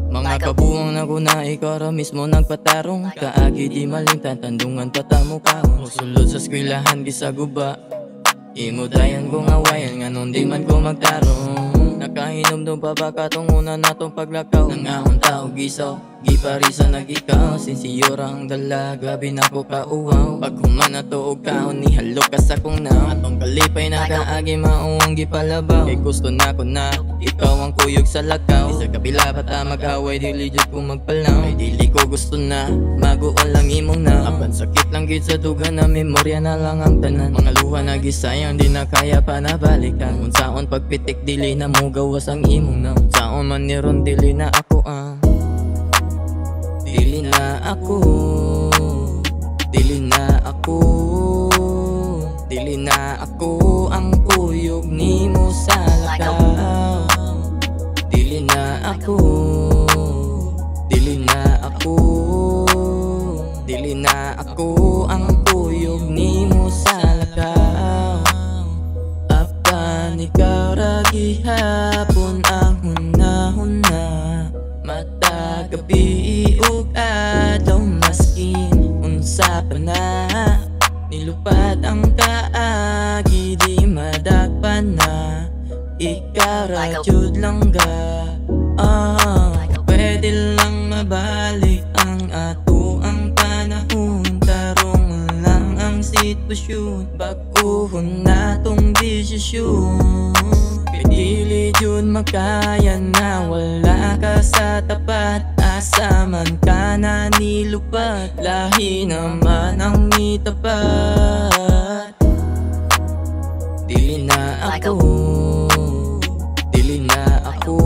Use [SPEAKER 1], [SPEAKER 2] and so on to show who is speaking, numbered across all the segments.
[SPEAKER 1] Mga kabuang na ko na ikaw ra mismo nagpatarong. Kaagi di maling tandungan patamo kaon. Musulod sa eskwelahan gisaguba, imo dayan kong awayan nga nun di man ko magtarong. Nakahinom pa ba katong una natong paglakaw. Nangahon tao gisaw, giparisa nag-ikaw. Sinsiyora ang dala, grabe na ko kauwaw. Pag humana to og kaon, nihalok ka sa kong na. Atong kalipay na kaagi mauwang gipalabaw. Kay gusto na ko na, ikaw ang kuyog sa lakaw. Sa kabila pa ta mag-away, dili jud ko magpalaw. Kay dili ko gusto na, maguon lang imong na. Apan sakit lang gid sa dugan na memorya na lang ang tanan. Mga luha na gisayang, di na kaya pa nabalikan. Unsaon pagpitik, dili na mo gawas ang imong na. Unsaon man niron, dili na ako ang dili na ako, dili na ako, dili na ako ang kuyog nimo sa lakaw. Dili na ako, dili na ako, dili na ako ang kuyog nimo sa lakaw. Apan ikaw ra gihapon ang hunahuna, mata gabi ug adlaw maskin unsa pa na. Nilupad ang kaagi di madagpan na. Ikaw ra jud lang ga, pwede lang mabalik ang ato ang panahon. Tarong lang ang sitwasyon, baguhon natong desisyon. Kay dili jud makaya na wala ka sa tapat. Asa man ka na nilupad, lahi naman ang mitapat. Dili na ako, dili na ako,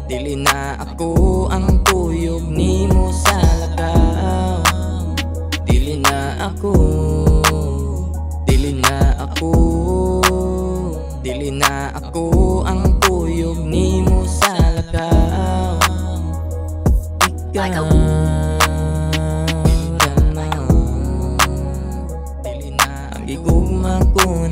[SPEAKER 1] dili na ako ang kuyog nimo sa lakaw. Dili na ako, dili na ako, dili na ako ang kuyog nimo sa lakaw. Ikaw dili na ang igugma ko